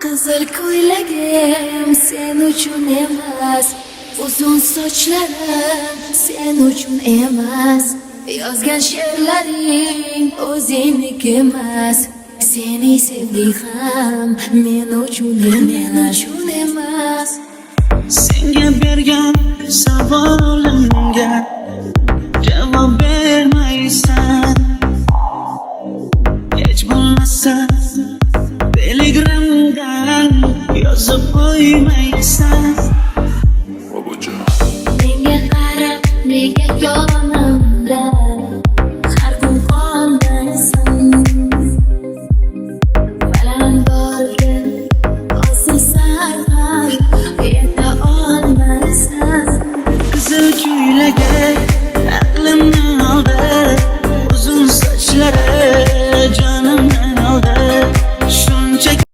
Qizil ko'ylagim sen uchun emas, uzun sochlarim sen uchun emas, yozgan she'rlaring o'zingniki emas, seni sevdik ham men uchun emas. Senga bergan savolimga javob bermaysan, hech bo'lmasa telegramdan yozib qo'ymaysan. Menga qarab nega yolg'on